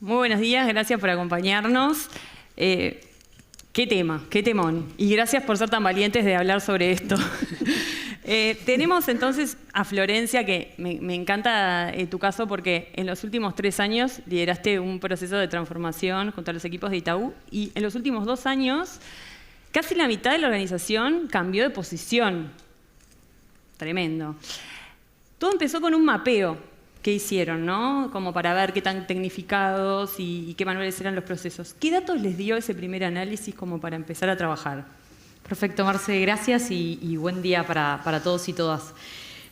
Muy buenos días, gracias por acompañarnos. Qué tema, qué temón. Y gracias por ser tan valientes de hablar sobre esto. Tenemos entonces a Florencia, que me encanta tu caso porque en los últimos 3 años lideraste un proceso de transformación junto a los equipos de Itaú y en los últimos 2 años casi la mitad de la organización cambió de posición. Tremendo. Todo empezó con un mapeo que hicieron, ¿no? Como para ver qué tan tecnificados y qué manuales eran los procesos. ¿Qué datos les dio ese primer análisis como para empezar a trabajar? Perfecto, Marce, gracias y buen día para todos y todas.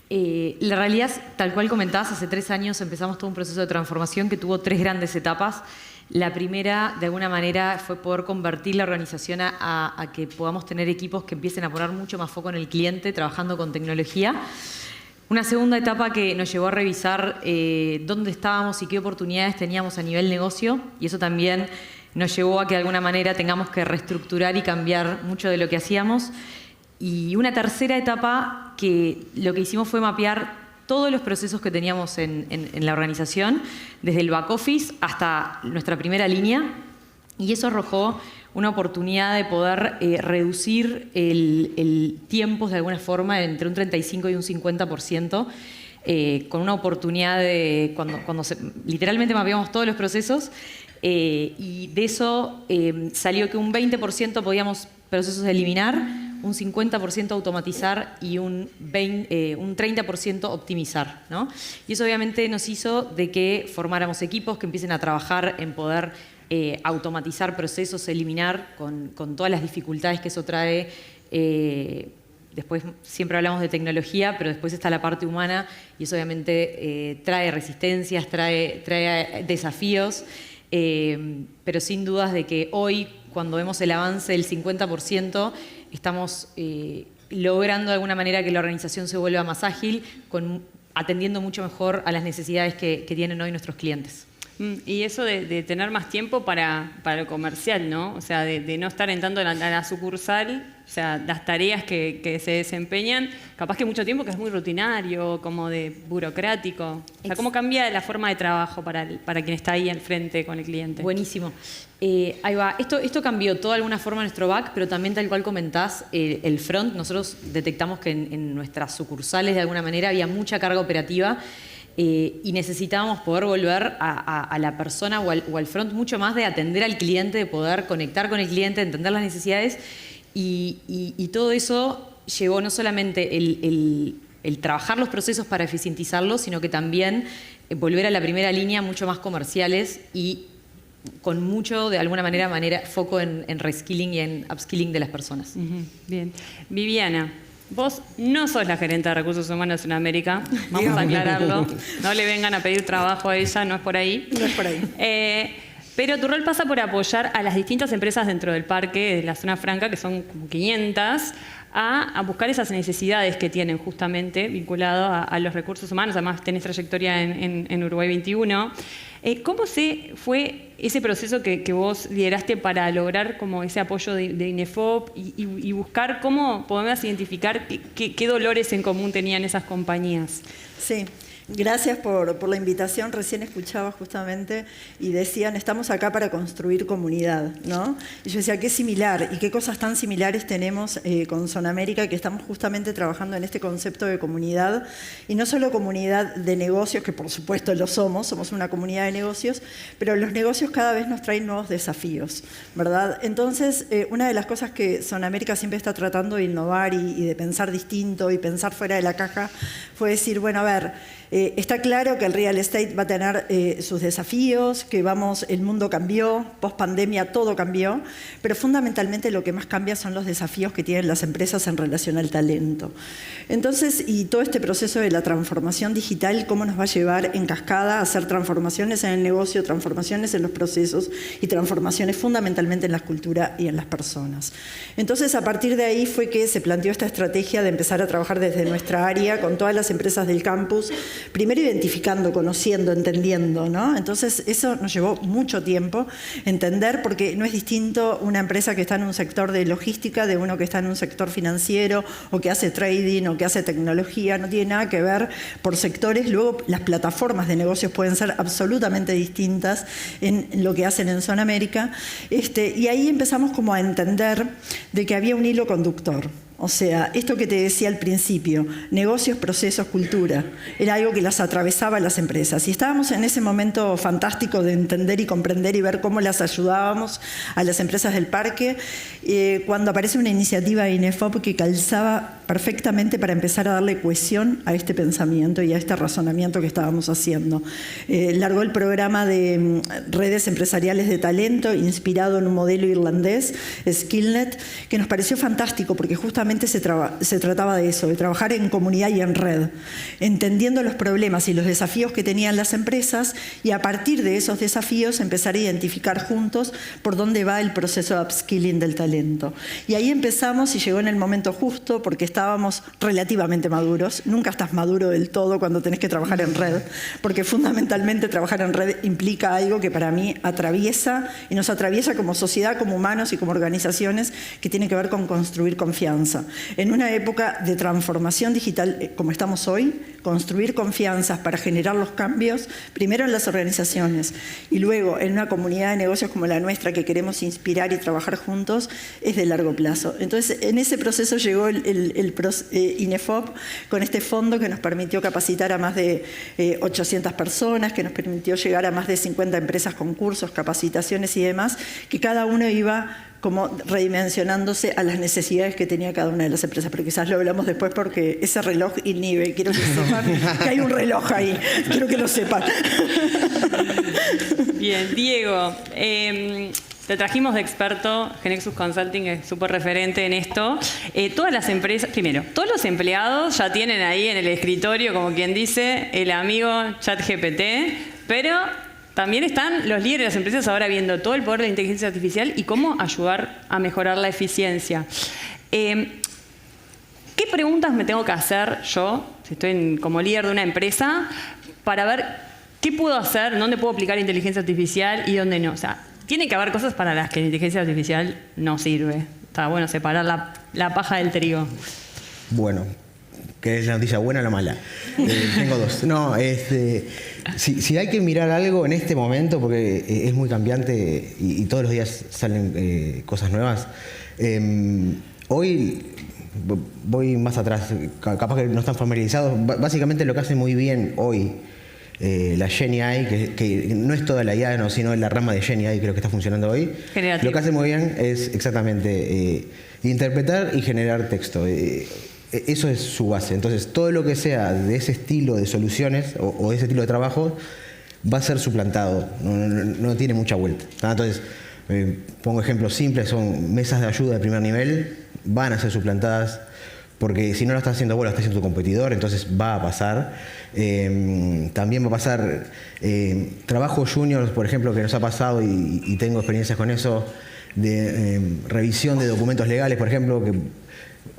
La realidad es, tal cual comentabas, hace 3 años empezamos todo un proceso de transformación que tuvo 3 grandes etapas. La primera, de alguna manera, fue poder convertir la organización a que podamos tener equipos que empiecen a poner mucho más foco en el cliente, trabajando con tecnología. Una segunda etapa que nos llevó a revisar dónde estábamos y qué oportunidades teníamos a nivel negocio, y eso también nos llevó a que de alguna manera tengamos que reestructurar y cambiar mucho de lo que hacíamos. Y una tercera etapa que lo que hicimos fue mapear todos los procesos que teníamos en la organización, desde el back office hasta nuestra primera línea, y eso arrojó una oportunidad de poder reducir el tiempo de alguna forma entre un 35 y un 50%, con una oportunidad de, cuando literalmente mapeamos todos los procesos, y de eso salió que un 20% podíamos procesos eliminar, un 50% automatizar y un 30% optimizar, ¿no? Y eso obviamente nos hizo de que formáramos equipos que empiecen a trabajar en poder automatizar procesos, eliminar con todas las dificultades que eso trae. Después siempre hablamos de tecnología, pero después está la parte humana y eso obviamente trae resistencias, trae desafíos, pero sin dudas de que hoy, cuando vemos el avance del 50%, estamos logrando de alguna manera que la organización se vuelva más ágil, atendiendo mucho mejor a las necesidades que tienen hoy nuestros clientes. Y eso de tener más tiempo para lo comercial, ¿no? O sea, de no estar entrando a la sucursal, o sea, las tareas que se desempeñan, capaz que mucho tiempo que es muy rutinario, como de burocrático. O sea, ¿cómo cambia la forma de trabajo para quien está ahí al frente con el cliente? Buenísimo. Ahí va. Esto cambió todo de alguna forma nuestro back, pero también tal cual comentás, el front. Nosotros detectamos que en nuestras sucursales de alguna manera había mucha carga operativa. Y necesitábamos poder volver a la persona o al front mucho más de atender al cliente, de poder conectar con el cliente, entender las necesidades y todo eso llevó no solamente el trabajar los procesos para eficientizarlos, sino que también volver a la primera línea mucho más comerciales y con mucho, de alguna manera foco en reskilling y en upskilling de las personas. Bien. Viviana. Vos no sos la gerente de recursos humanos en América, vamos a aclararlo. No le vengan a pedir trabajo a ella, no es por ahí. No es por ahí. Pero tu rol pasa por apoyar a las distintas empresas dentro del parque, de la zona franca, que son como 500, a buscar esas necesidades que tienen justamente vinculado a los recursos humanos. Además tenés trayectoria en Uruguay 21. ¿Cómo fue ese proceso que vos lideraste para lograr como ese apoyo de INEFOP y buscar cómo podemos identificar qué dolores en común tenían esas compañías? Sí. Gracias por la invitación. Recién escuchaba justamente y decían, estamos acá para construir comunidad, ¿no? Y yo decía, qué similar y qué cosas tan similares tenemos con Sonamérica, que estamos justamente trabajando en este concepto de comunidad. Y no solo comunidad de negocios, que por supuesto lo somos una comunidad de negocios, pero los negocios cada vez nos traen nuevos desafíos, ¿verdad? Entonces, una de las cosas que Sonamérica siempre está tratando de innovar y de pensar distinto y pensar fuera de la caja fue decir, bueno, a ver, está claro que el real estate va a tener sus desafíos, que el mundo cambió, post pandemia todo cambió, pero fundamentalmente lo que más cambia son los desafíos que tienen las empresas en relación al talento. Entonces, y todo este proceso de la transformación digital, cómo nos va a llevar en cascada a hacer transformaciones en el negocio, transformaciones en los procesos y transformaciones fundamentalmente en la cultura y en las personas. Entonces, a partir de ahí fue que se planteó esta estrategia de empezar a trabajar desde nuestra área con todas las empresas del campus primero identificando, conociendo, entendiendo, ¿no? Entonces eso nos llevó mucho tiempo entender, porque no es distinto una empresa que está en un sector de logística de uno que está en un sector financiero o que hace trading o que hace tecnología, no tiene nada que ver por sectores. Luego las plataformas de negocios pueden ser absolutamente distintas en lo que hacen en Zona América, y ahí empezamos como a entender de que había un hilo conductor. O sea, esto que te decía al principio, negocios, procesos, cultura, era algo que las atravesaba a las empresas. Y estábamos en ese momento fantástico de entender y comprender y ver cómo las ayudábamos a las empresas del parque, cuando aparece una iniciativa de INEFOP que calzaba perfectamente para empezar a darle cohesión a este pensamiento y a este razonamiento que estábamos haciendo. Largó el programa de redes empresariales de talento, inspirado en un modelo irlandés, Skillnet, que nos pareció fantástico porque justamente se trataba de eso, de trabajar en comunidad y en red, entendiendo los problemas y los desafíos que tenían las empresas, y a partir de esos desafíos empezar a identificar juntos por dónde va el proceso de upskilling del talento. Y ahí empezamos, y llegó en el momento justo porque estábamos relativamente maduros. Nunca estás maduro del todo cuando tenés que trabajar en red, porque fundamentalmente trabajar en red implica algo que para mí atraviesa y nos atraviesa como sociedad, como humanos y como organizaciones, que tiene que ver con construir confianza. En una época de transformación digital como estamos hoy, construir confianzas para generar los cambios, primero en las organizaciones y luego en una comunidad de negocios como la nuestra, que queremos inspirar y trabajar juntos, es de largo plazo. Entonces, en ese proceso llegó el INEFOP con este fondo que nos permitió capacitar a más de 800 personas, que nos permitió llegar a más de 50 empresas con cursos, capacitaciones y demás, que cada uno iba como redimensionándose a las necesidades que tenía cada una de las empresas. Pero quizás lo hablamos después, porque ese reloj inhibe. Quiero que sepan que hay un reloj ahí. Quiero que lo sepan. Bien, Diego, te trajimos de experto. Genexus Consulting es súper referente en esto. Todas las empresas, primero, todos los empleados ya tienen ahí en el escritorio, como quien dice, el amigo ChatGPT, pero también están los líderes de las empresas ahora viendo todo el poder de la inteligencia artificial y cómo ayudar a mejorar la eficiencia. ¿Qué preguntas me tengo que hacer yo, si estoy como líder de una empresa, para ver qué puedo hacer, dónde puedo aplicar inteligencia artificial y dónde no? O sea, tiene que haber cosas para las que la inteligencia artificial no sirve. Está bueno separar la paja del trigo. Bueno, ¿qué es la noticia buena o la mala? Tengo dos. No, si hay que mirar algo en este momento, porque es muy cambiante y todos los días salen cosas nuevas. Hoy voy más atrás, capaz que no están familiarizados. Básicamente lo que hace muy bien hoy la GenAI, que no es toda la IA, no, sino la rama de GenAI, creo que está funcionando hoy. Generativo. Lo que hace muy bien es exactamente interpretar y generar texto. Eso es su base. Entonces, todo lo que sea de ese estilo de soluciones o de ese estilo de trabajo va a ser suplantado. No tiene mucha vuelta. Entonces, pongo ejemplos simples, son mesas de ayuda de primer nivel, van a ser suplantadas, porque si no lo estás haciendo vos, lo está haciendo tu competidor, entonces va a pasar. También va a pasar trabajo junior, por ejemplo, que nos ha pasado y tengo experiencias con eso, de revisión de documentos legales, por ejemplo, que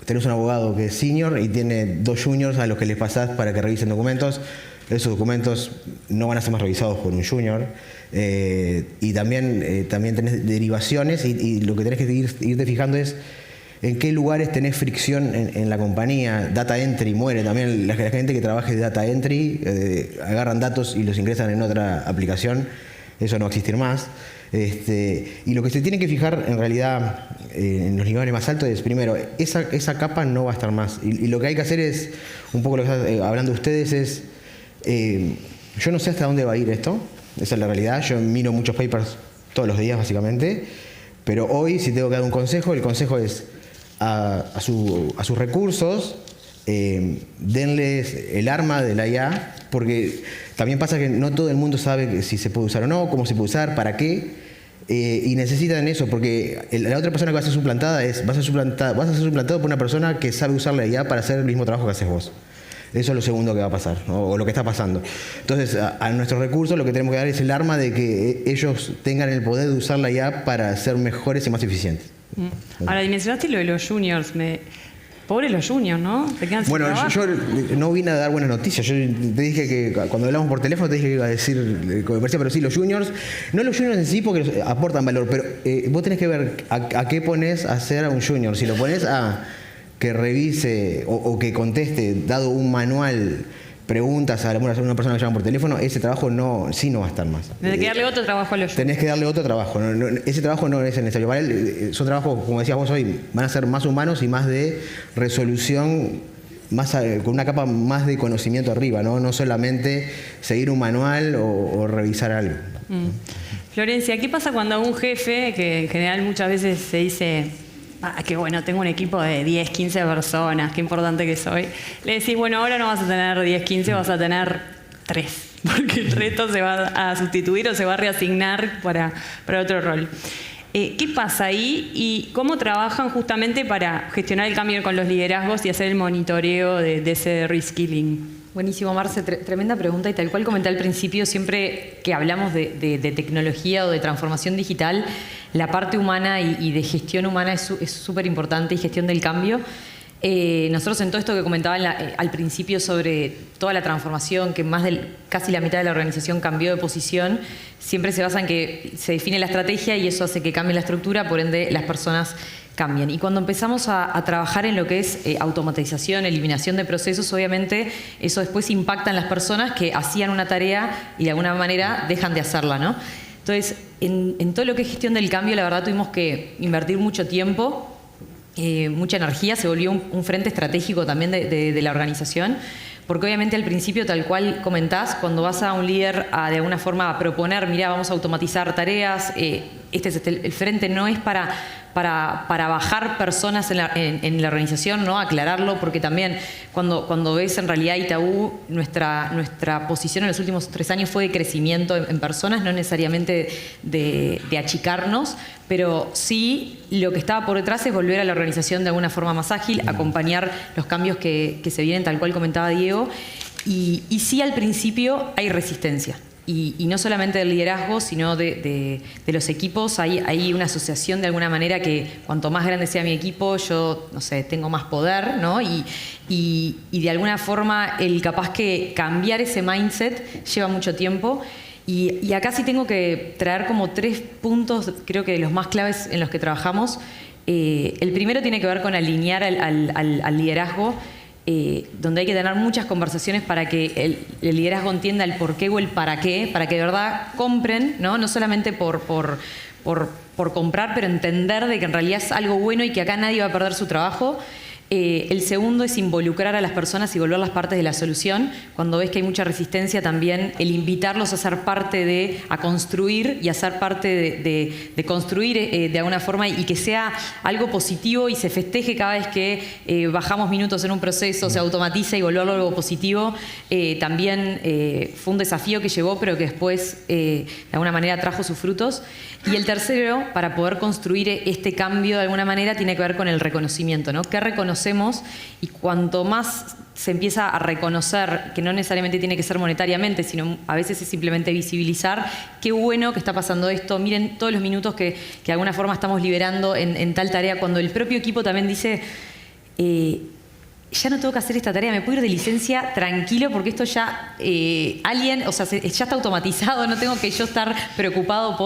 tenés un abogado que es senior y tiene 2 juniors a los que les pasás para que revisen documentos. Esos documentos no van a ser más revisados por un junior. Y también tenés derivaciones y lo que tenés que irte fijando es en qué lugares tenés fricción en la compañía. Data entry muere también. La gente que trabaje de data entry agarran datos y los ingresan en otra aplicación. Eso no va a existir más. Y lo que se tiene que fijar en realidad en los niveles más altos es, primero, esa capa no va a estar más. Y lo que hay que hacer es, un poco lo que están hablando ustedes, es yo no sé hasta dónde va a ir esto. Esa es la realidad. Yo miro muchos papers todos los días, básicamente. Pero hoy, si tengo que dar un consejo, el consejo es a sus recursos, denles el arma de la IA, porque también pasa que no todo el mundo sabe si se puede usar o no, cómo se puede usar, para qué, y necesitan eso, porque la otra persona que va a ser suplantada vas a ser suplantado por una persona que sabe usar la IA para hacer el mismo trabajo que haces vos. Eso es lo segundo que va a pasar, ¿no? O lo que está pasando. Entonces, a nuestros recursos lo que tenemos que dar es el arma de que ellos tengan el poder de usar la IA para ser mejores y más eficientes. Ahora, mencionaste lo de los juniors. Pobres los juniors, ¿no? Se quedan sin Bueno, trabajo. yo no vine a dar buenas noticias. Yo te dije que cuando hablamos por teléfono te dije que iba a decir como me parecía, pero sí, los juniors, no los juniors en sí porque aportan valor, pero vos tenés que ver a qué pones a hacer a un junior. Si lo pones a que revise o que conteste, dado un manual, preguntas a una persona que llama por teléfono, ese trabajo no va a estar más. Tenés que darle otro trabajo a los juniors. Tenés que darle otro trabajo. Ese trabajo no es necesario. Para él son trabajos, como decías vos hoy, van a ser más humanos y más de resolución, con una capa más de conocimiento arriba, no solamente seguir un manual o revisar algo. Florencia, ¿qué pasa cuando un jefe, que en general muchas veces se dice, que bueno, tengo un equipo de 10, 15 personas, qué importante que soy, le decís, bueno, ahora no vas a tener 10, 15, vas a tener 3, porque el resto se va a sustituir o se va a reasignar para otro rol. ¿Qué pasa ahí y cómo trabajan justamente para gestionar el cambio con los liderazgos y hacer el monitoreo de ese reskilling? Buenísimo, Marce, tremenda pregunta y tal cual comenté al principio, siempre que hablamos de tecnología o de transformación digital, la parte humana y de gestión humana es súper importante y gestión del cambio. Nosotros en todo esto que comentaba al principio sobre toda la transformación, que casi la mitad de la organización cambió de posición, siempre se basa en que se define la estrategia y eso hace que cambie la estructura, por ende las personas cambian. Y cuando empezamos a trabajar en lo que es automatización, eliminación de procesos, obviamente eso después impacta en las personas que hacían una tarea y de alguna manera dejan de hacerla, ¿no? Entonces, en todo lo que es gestión del cambio, la verdad tuvimos que invertir mucho tiempo, mucha energía, se volvió un frente estratégico también de la organización, porque obviamente al principio, tal cual comentás, cuando vas a un líder de alguna forma a proponer, mira, vamos a automatizar tareas, el frente no es para bajar personas en la organización, ¿no? Aclararlo, porque también cuando ves en realidad Itaú, nuestra posición en los últimos 3 años fue de crecimiento en personas, no necesariamente de achicarnos, pero sí lo que estaba por detrás es volver a la organización de alguna forma más ágil, acompañar los cambios que se vienen, tal cual comentaba Diego, y sí al principio hay resistencia. Y no solamente del liderazgo, sino de los equipos. Hay una asociación de alguna manera que cuanto más grande sea mi equipo, yo, no sé, tengo más poder, ¿no? Y de alguna forma el capaz que cambiar ese mindset lleva mucho tiempo. Y acá sí tengo que traer como 3 puntos, creo que los más claves en los que trabajamos. El primero tiene que ver con alinear al liderazgo, donde hay que tener muchas conversaciones para que el liderazgo entienda el por qué o el para qué, para que de verdad compren, no solamente por comprar, pero entender de que en realidad es algo bueno y que acá nadie va a perder su trabajo. El segundo es involucrar a las personas y volverlas parte de la solución. Cuando ves que hay mucha resistencia, también el invitarlos a ser parte a construir y a ser parte de construir de alguna forma y que sea algo positivo y se festeje cada vez que bajamos minutos en un proceso, se automatiza y volverlo algo positivo. También fue un desafío que llevó, pero que después de alguna manera trajo sus frutos. Y el tercero, para poder construir este cambio de alguna manera, tiene que ver con el reconocimiento, ¿no? ¿Qué reconocemos? Y cuanto más se empieza a reconocer, que no necesariamente tiene que ser monetariamente, sino a veces es simplemente visibilizar qué bueno que está pasando esto, miren todos los minutos que de alguna forma estamos liberando en tal tarea, cuando el propio equipo también dice, ya no tengo que hacer esta tarea, me puedo ir de licencia tranquilo porque esto ya ya está automatizado, no tengo que yo estar preocupado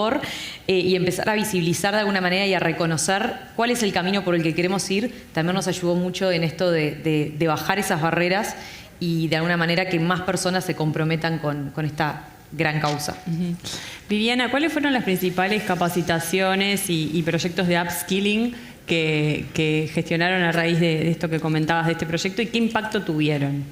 y empezar a visibilizar de alguna manera y a reconocer cuál es el camino por el que queremos ir. También nos ayudó mucho en esto de bajar esas barreras y de alguna manera que más personas se comprometan con esta gran causa. Viviana, ¿cuáles fueron las principales capacitaciones y proyectos de upskilling que gestionaron a raíz de esto que comentabas de este proyecto y qué impacto tuvieron?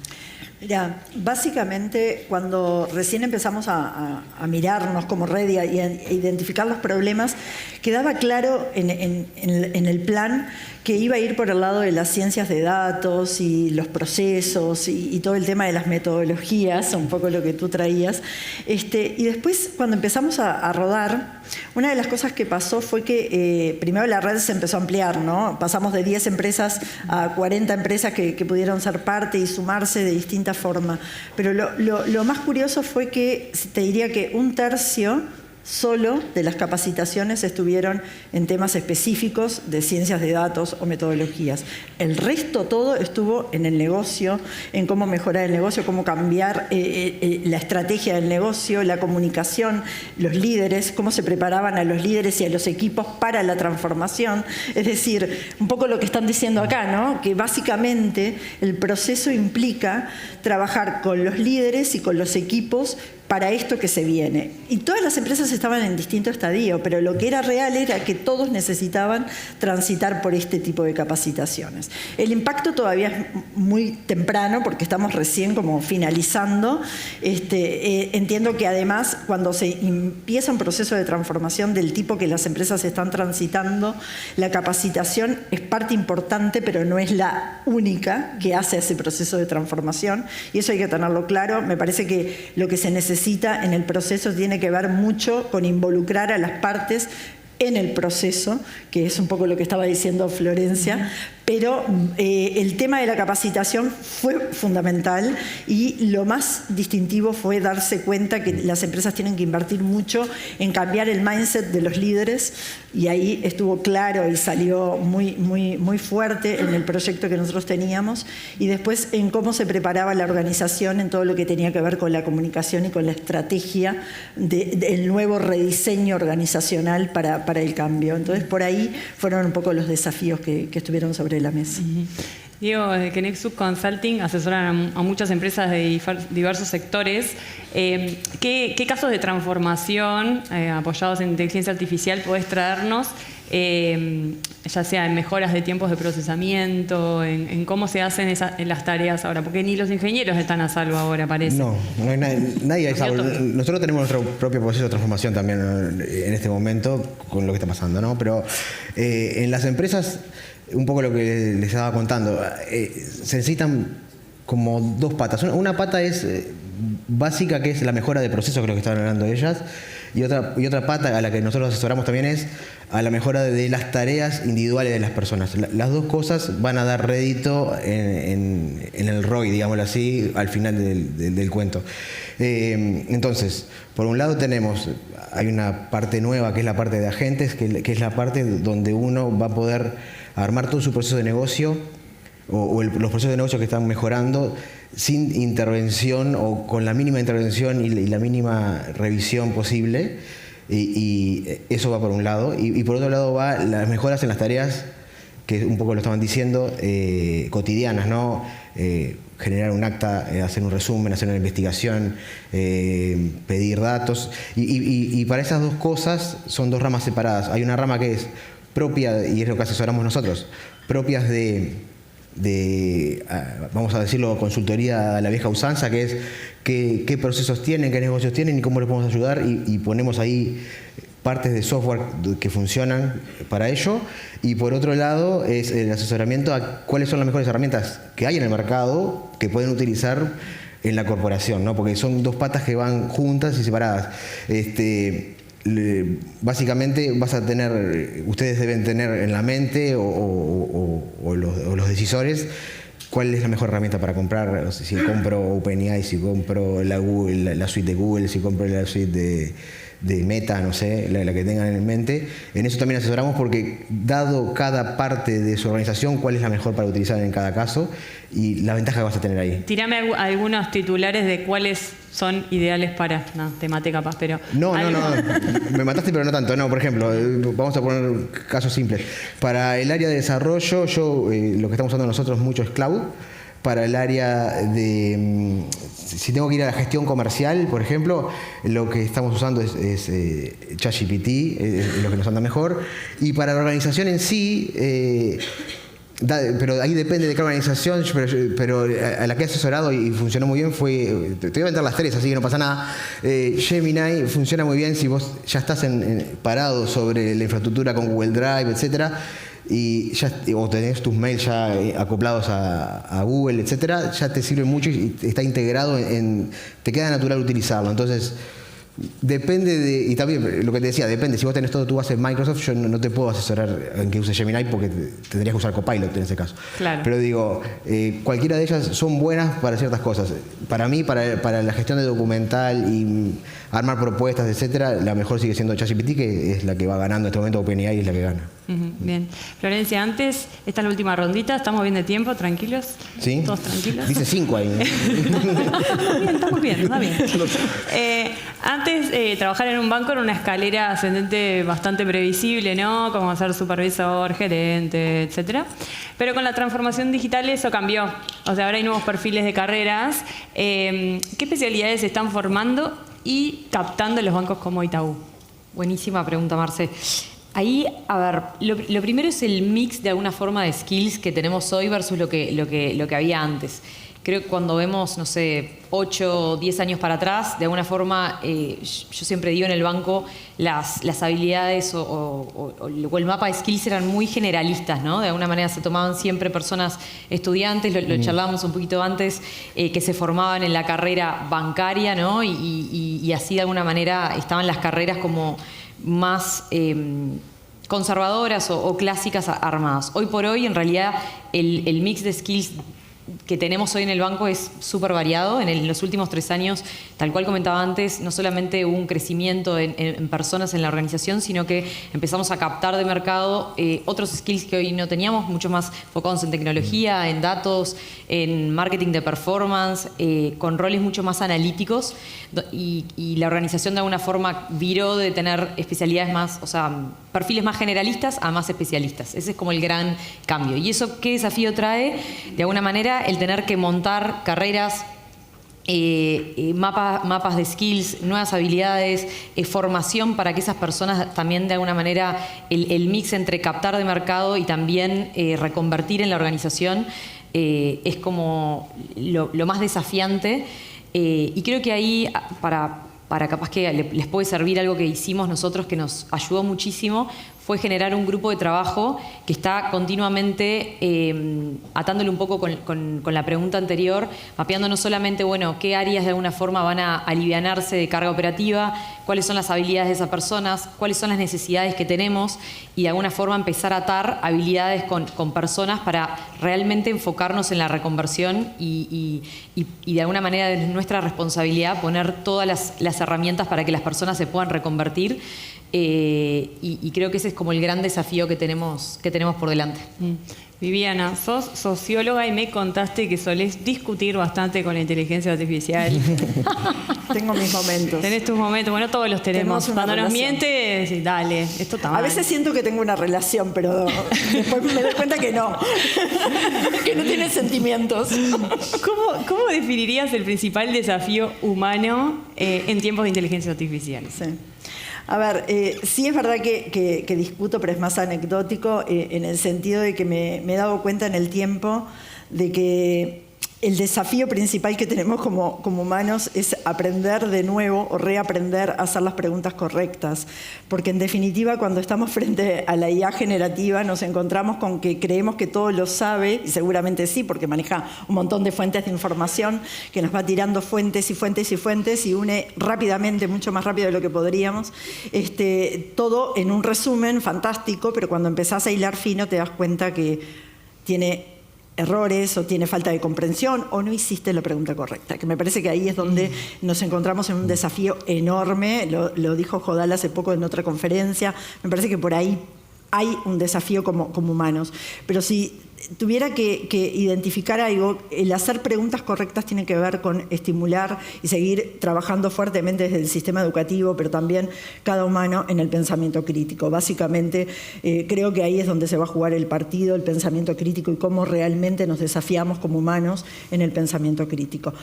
Mira, básicamente cuando recién empezamos a mirarnos como red y a identificar los problemas, quedaba claro en el plan que iba a ir por el lado de las ciencias de datos y los procesos y todo el tema de las metodologías, un poco lo que tú traías. Y después, cuando empezamos a rodar, una de las cosas que pasó fue que primero la red se empezó a ampliar, ¿no? Pasamos de 10 empresas a 40 empresas que pudieron ser parte y sumarse de distintas formas. Pero lo más curioso fue que, te diría que 1/3 solo de las capacitaciones estuvieron en temas específicos de ciencias de datos o metodologías. El resto todo estuvo en el negocio, en cómo mejorar el negocio, cómo cambiar la estrategia del negocio, la comunicación, los líderes, cómo se preparaban a los líderes y a los equipos para la transformación. Es decir, un poco lo que están diciendo acá, ¿no? Que básicamente el proceso implica trabajar con los líderes y con los equipos para esto que se viene. Y todas las empresas estaban en distinto estadio, pero lo que era real era que todos necesitaban transitar por este tipo de capacitaciones. El impacto todavía es muy temprano porque estamos recién como finalizando. Entiendo que además cuando se empieza un proceso de transformación del tipo que las empresas están transitando, la capacitación es parte importante, pero no es la única que hace ese proceso de transformación. Y eso hay que tenerlo claro. Me parece que lo que se necesita en el proceso tiene que ver mucho con involucrar a las partes en el proceso, que es un poco lo que estaba diciendo Florencia, pero el tema de la capacitación fue fundamental y lo más distintivo fue darse cuenta que las empresas tienen que invertir mucho en cambiar el mindset de los líderes, y ahí estuvo claro y salió muy fuerte en el proyecto que nosotros teníamos, y después en cómo se preparaba la organización en todo lo que tenía que ver con la comunicación y con la estrategia del nuevo rediseño organizacional para el cambio. Entonces por ahí fueron un poco los desafíos que estuvieron sobre la mesa. Diego, desde Kenexus Consulting asesoran a muchas empresas de diversos sectores. ¿Qué casos de transformación apoyados en inteligencia artificial podés traernos, ya sea en mejoras de tiempos de procesamiento, en cómo se hacen en las tareas ahora? Porque ni los ingenieros están a salvo ahora, parece. No hay nadie a salvo. Nosotros tenemos nuestro propio proceso de transformación también en este momento con lo que está pasando, ¿no? Pero en las empresas, un poco lo que les estaba contando, se necesitan como dos patas. Una pata es básica, que es la mejora de procesos, que es lo que estaban hablando ellas, y otra pata a la que nosotros asesoramos también es a la mejora de las tareas individuales de las personas. Las dos cosas van a dar rédito en el ROI, digámoslo así, al final del cuento. Entonces, por un lado hay una parte nueva que es la parte de agentes, que es la parte donde uno va a poder armar todo su proceso de negocio los procesos de negocio que están mejorando sin intervención o con la mínima intervención y la mínima revisión posible. Y eso va por un lado. Y por otro lado va las mejoras en las tareas, que un poco lo estaban diciendo, cotidianas, ¿no? Generar un acta, hacer un resumen, hacer una investigación, pedir datos. Y para esas dos cosas son dos ramas separadas. Hay una rama que es propia, y es lo que asesoramos nosotros, propias vamos a decirlo, consultoría a la vieja usanza, que es qué procesos tienen, qué negocios tienen y cómo les podemos ayudar, y ponemos ahí partes de software que funcionan para ello. Y por otro lado es el asesoramiento a cuáles son las mejores herramientas que hay en el mercado que pueden utilizar en la corporación, ¿no? Porque son dos patas que van juntas y separadas. Básicamente ustedes deben tener en la mente o los decisores cuál es la mejor herramienta para comprar. No sé, si compro OpenAI, si compro la suite de Google, si compro la suite de Meta, no sé, la que tengan en mente. En eso también asesoramos, porque dado cada parte de su organización, cuál es la mejor para utilizar en cada caso y la ventaja que vas a tener ahí. Tírame algunos titulares de cuáles son ideales para... No, te maté capaz, pero... No, me mataste, pero no tanto. No, por ejemplo, vamos a poner casos simples. Para el área de desarrollo, lo que estamos usando nosotros mucho es cloud. Para el área de... Si tengo que ir a la gestión comercial, por ejemplo, lo que estamos usando es ChatGPT, es lo que nos anda mejor. Y para la organización en sí... pero ahí depende de qué organización, pero a la que he asesorado y funcionó muy bien fue, te voy a inventar las tres, así que no pasa nada. Gemini funciona muy bien si vos ya estás parado sobre la infraestructura con Google Drive, etcétera, o tenés tus mails ya acoplados a Google, etcétera, ya te sirve mucho y está integrado te queda natural utilizarlo. Entonces, Depende de, y también lo que te decía, depende, si vos tenés todo tu base en Microsoft, yo no te puedo asesorar en que uses Gemini porque tendrías que usar Copilot en ese caso. Claro. Pero digo, cualquiera de ellas son buenas para ciertas cosas. Para mí, para la gestión de documental y armar propuestas, etcétera, la mejor sigue siendo ChatGPT, que es la que va ganando en este momento. OpenAI es la que gana. Bien. Florencia, antes, esta es la última rondita, estamos bien de tiempo, tranquilos. ¿Sí? Todos tranquilos. Dice 5 ahí. Estamos bien, está bien. Antes, trabajar en un banco era una escalera ascendente bastante previsible, ¿no? Como ser supervisor, gerente, etcétera. Pero con la transformación digital eso cambió. O sea, ahora hay nuevos perfiles de carreras. ¿Qué especialidades se están formando y captando en los bancos como Itaú? Buenísima pregunta, Marce. Ahí, a ver, lo primero es el mix de alguna forma de skills que tenemos hoy versus lo que había antes. Creo que cuando vemos, no sé, 8 o 10 años para atrás, de alguna forma, yo siempre digo en el banco, las habilidades o el mapa de skills eran muy generalistas, ¿no? De alguna manera se tomaban siempre personas estudiantes, lo charlábamos un poquito antes, que se formaban en la carrera bancaria, ¿no? Y así de alguna manera estaban las carreras como más conservadoras o clásicas armadas. Hoy por hoy, en realidad, el mix de skills que tenemos hoy en el banco es súper variado. En los últimos 3 años, tal cual comentaba antes, no solamente hubo un crecimiento en personas en la organización, sino que empezamos a captar de mercado otros skills que hoy no teníamos, mucho más enfocados en tecnología, en datos, en marketing de performance, con roles mucho más analíticos, y la organización de alguna forma viró de tener especialidades más, o sea, perfiles más generalistas a más especialistas. Ese es como el gran cambio. ¿Y eso qué desafío trae? De alguna manera, el tener que montar carreras, mapas de skills, nuevas habilidades, formación para que esas personas también de alguna manera el mix entre captar de mercado y también reconvertir en la organización es como lo más desafiante. Y creo que ahí para capaz que les puede servir algo que hicimos nosotros que nos ayudó muchísimo, fue generar un grupo de trabajo que está continuamente atándole un poco con la pregunta anterior, mapeando no solamente, bueno, qué áreas de alguna forma van a alivianarse de carga operativa, cuáles son las habilidades de esas personas, cuáles son las necesidades que tenemos y de alguna forma empezar a atar habilidades con personas para realmente enfocarnos en la reconversión y de alguna manera es nuestra responsabilidad poner todas las herramientas para que las personas se puedan reconvertir. Y creo que ese es como el gran desafío que tenemos por delante. Viviana, sos socióloga y me contaste que solés discutir bastante con la inteligencia artificial. Tengo mis momentos. Tenés tus momentos, bueno, todos los tenemos. Cuando nos miente, decís, dale, esto está mal. A veces siento que tengo una relación, pero después me doy cuenta que no. Que no tiene sentimientos. ¿Cómo definirías el principal desafío humano en tiempos de inteligencia artificial? Sí. A ver, sí es verdad que discuto, pero es más anecdótico en el sentido de que me he dado cuenta en el tiempo de que el desafío principal que tenemos como humanos es aprender de nuevo o reaprender a hacer las preguntas correctas. Porque en definitiva, cuando estamos frente a la IA generativa, nos encontramos con que creemos que todo lo sabe, y seguramente sí, porque maneja un montón de fuentes de información, que nos va tirando fuentes y fuentes y fuentes y une rápidamente, mucho más rápido de lo que podríamos, todo en un resumen fantástico, pero cuando empezás a hilar fino te das cuenta que tiene errores o tiene falta de comprensión o no hiciste la pregunta correcta, que me parece que ahí es donde nos encontramos en un desafío enorme, lo dijo Jodal hace poco en otra conferencia, me parece que por ahí hay un desafío como humanos, pero si tuviera que identificar algo, el hacer preguntas correctas tiene que ver con estimular y seguir trabajando fuertemente desde el sistema educativo, pero también cada humano en el pensamiento crítico. Básicamente, creo que ahí es donde se va a jugar el partido, el pensamiento crítico y cómo realmente nos desafiamos como humanos en el pensamiento crítico.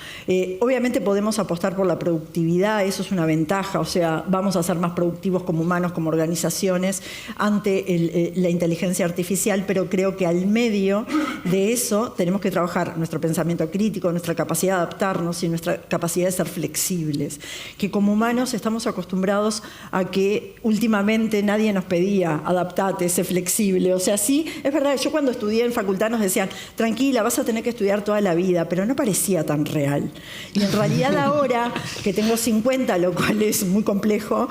Obviamente podemos apostar por la productividad, eso es una ventaja, o sea, vamos a ser más productivos como humanos, como organizaciones, ante la inteligencia artificial, pero creo que al medio desafío. De eso tenemos que trabajar nuestro pensamiento crítico, nuestra capacidad de adaptarnos y nuestra capacidad de ser flexibles. Que como humanos estamos acostumbrados a que últimamente nadie nos pedía adaptate, sé flexible. O sea, sí, es verdad, yo cuando estudié en facultad nos decían, tranquila, vas a tener que estudiar toda la vida, pero no parecía tan real. Y en realidad ahora, que tengo 50, lo cual es muy complejo,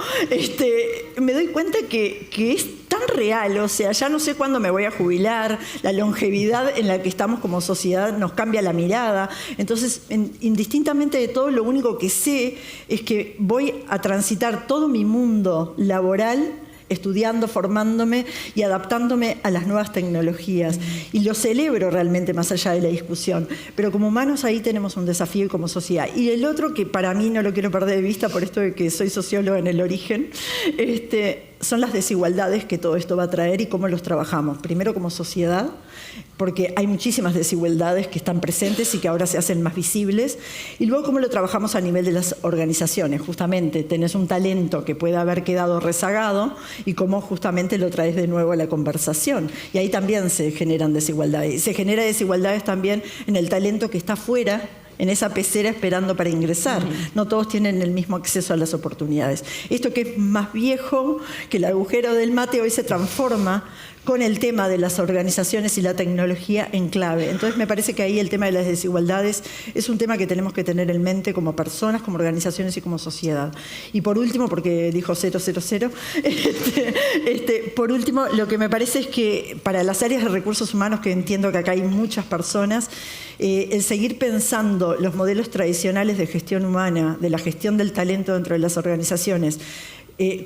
me doy cuenta que es tan real, o sea, ya no sé cuándo me voy a jubilar, la longevidad en la que estamos como sociedad nos cambia la mirada. Entonces, indistintamente de todo, lo único que sé es que voy a transitar todo mi mundo laboral estudiando, formándome y adaptándome a las nuevas tecnologías. Y lo celebro realmente más allá de la discusión. Pero como humanos ahí tenemos un desafío y como sociedad. Y el otro que para mí no lo quiero perder de vista, por esto de que soy socióloga en el origen, son las desigualdades que todo esto va a traer y cómo los trabajamos. Primero como sociedad, porque hay muchísimas desigualdades que están presentes y que ahora se hacen más visibles. Y luego cómo lo trabajamos a nivel de las organizaciones. Justamente tenés un talento que puede haber quedado rezagado y cómo justamente lo traes de nuevo a la conversación. Y ahí también se generan desigualdades. Y se generan desigualdades también en el talento que está fuera, en esa pecera esperando para ingresar. No todos tienen el mismo acceso a las oportunidades. Esto que es más viejo que el agujero del mate hoy se transforma con el tema de las organizaciones y la tecnología en clave. Entonces me parece que ahí el tema de las desigualdades es un tema que tenemos que tener en mente como personas, como organizaciones y como sociedad. Y por último, porque dijo 000, por último, lo que me parece es que para las áreas de recursos humanos, que entiendo que acá hay muchas personas, el seguir pensando los modelos tradicionales de gestión humana, de la gestión del talento dentro de las organizaciones,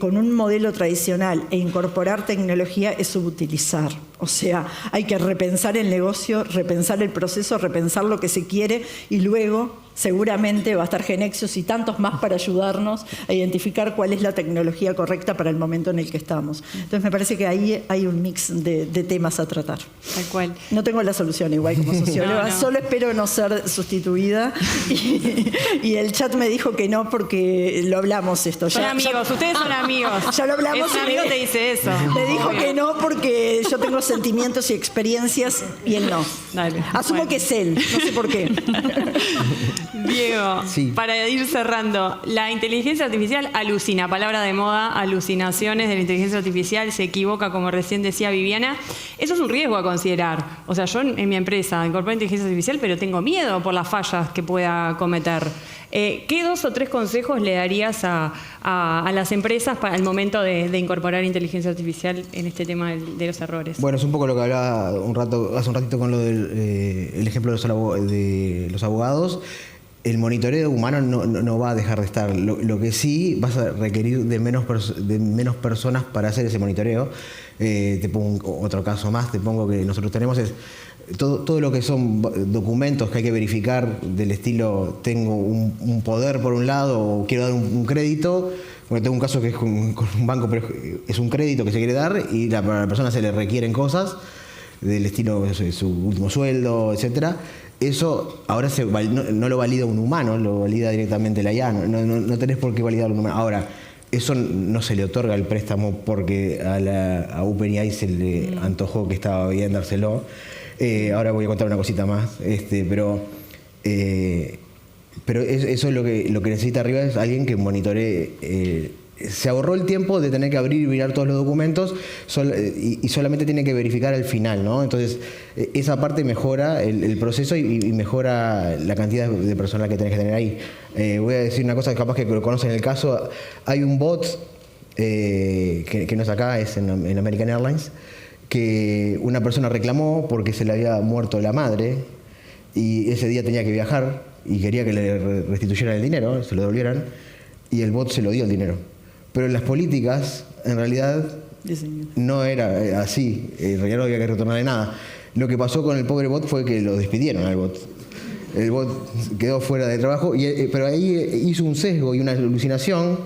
con un modelo tradicional e incorporar tecnología es subutilizar. O sea, hay que repensar el negocio, repensar el proceso, repensar lo que se quiere y luego seguramente va a estar Genexios y tantos más para ayudarnos a identificar cuál es la tecnología correcta para el momento en el que estamos. Entonces me parece que ahí hay un mix de temas a tratar. Tal cual. No tengo la solución igual como socióloga, No. solo espero no ser sustituida y el chat me dijo que no porque lo hablamos esto. Son amigos, ustedes son amigos. Ya lo hablamos. Es un amigo te dice eso. Me dijo Obvio. que no porque yo tengo sentimientos y experiencias y él no. Dale. Asumo Bueno. que es él, no sé por qué. Diego, Sí. para ir cerrando, la inteligencia artificial alucina, palabra de moda, alucinaciones de la inteligencia artificial, se equivoca, como recién decía Viviana. Eso es un riesgo a considerar. O sea, yo en mi empresa incorporo inteligencia artificial, pero tengo miedo por las fallas que pueda cometer. ¿Qué 2 o 3 consejos le darías a las empresas para el momento de incorporar inteligencia artificial en este tema de los errores? Bueno, es un poco lo que hablaba hace un ratito con lo del el ejemplo de los abogados. El monitoreo humano no va a dejar de estar. Lo que sí vas a requerir de menos personas para hacer ese monitoreo. Te pongo otro caso más, te pongo que nosotros tenemos es todo lo que son documentos que hay que verificar del estilo tengo un poder por un lado o quiero dar un crédito. Bueno, tengo un caso que es con un banco, pero es un crédito que se quiere dar y para la persona se le requieren cosas del estilo su último sueldo, etcétera. Eso ahora no lo valida un humano, lo valida directamente la IA. No tenés por qué validarlo un humano. Ahora, eso no se le otorga el préstamo porque a OpenAI se le antojó que estaba bien dárselo. Ahora voy a contar una cosita más, pero eso es lo que necesita arriba es alguien que monitoree. Se ahorró el tiempo de tener que abrir y mirar todos los documentos y solamente tiene que verificar al final, ¿no? Entonces, esa parte mejora el proceso y mejora la cantidad de personal que tenés que tener ahí. Voy a decir una cosa, capaz que lo conocen el caso. Hay un bot que no es acá, es en American Airlines, que una persona reclamó porque se le había muerto la madre y ese día tenía que viajar y quería que le restituyeran el dinero, se lo devolvieran, y el bot se lo dio el dinero. Pero en las políticas, en realidad, no era así. En realidad no había que retornarle nada. Lo que pasó con el pobre bot fue que lo despidieron al bot. El bot quedó fuera de trabajo, pero ahí hizo un sesgo y una alucinación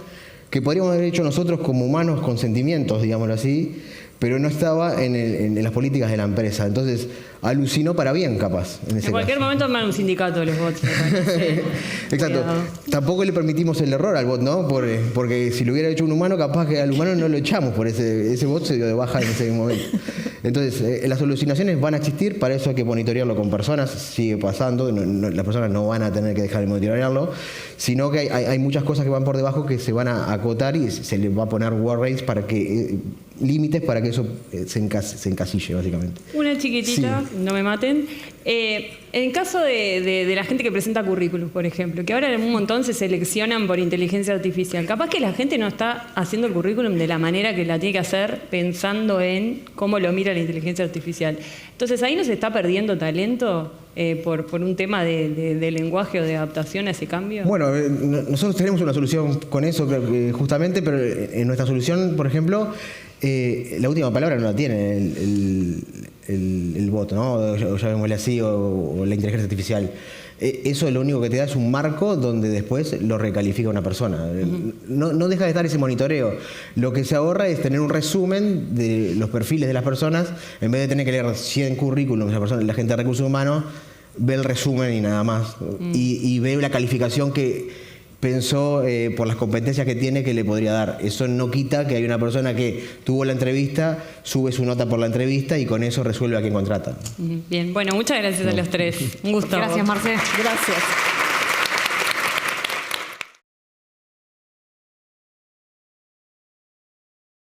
que podríamos haber hecho nosotros como humanos con sentimientos, digámoslo así, pero no estaba en las políticas de la empresa. Entonces, alucinó para bien, capaz. En cualquier momento arman un sindicato de los bots, me parece. Exacto. Cuidado. Tampoco le permitimos el error al bot, ¿no? Porque si lo hubiera hecho un humano, capaz que al humano no lo echamos por ese bot se dio de baja en ese momento. Entonces, las alucinaciones van a existir, para eso hay que monitorearlo con personas, sigue pasando, las personas no van a tener que dejar de monitorearlo, sino que hay muchas cosas que van por debajo que se van a acotar y se les va a poner warnings para que límites para que eso se encasille, básicamente. Una chiquitita, Sí. no me maten. En caso de la gente que presenta currículum, por ejemplo, que ahora en un montón se seleccionan por inteligencia artificial, capaz que la gente no está haciendo el currículum de la manera que la tiene que hacer pensando en cómo lo mira la inteligencia artificial. Entonces ahí no se está perdiendo talento por un tema de lenguaje o de adaptación a ese cambio. Bueno, nosotros tenemos una solución con eso, justamente, pero en nuestra solución, por ejemplo, la última palabra no la tiene el bot, ¿no? O llamémosle así, o la inteligencia artificial. Eso lo único que te da es un marco donde después lo recalifica una persona. No deja de estar ese monitoreo. Lo que se ahorra es tener un resumen de los perfiles de las personas, en vez de tener que leer 100 currículums la gente de recursos humanos, ve el resumen y nada más. Y ve la calificación que pensó por las competencias que tiene que le podría dar. Eso no quita que hay una persona que tuvo la entrevista, sube su nota por la entrevista y con eso resuelve a quien contrata. Bien, bueno, muchas gracias a los tres. Un gusto. Gracias, Marce. Gracias.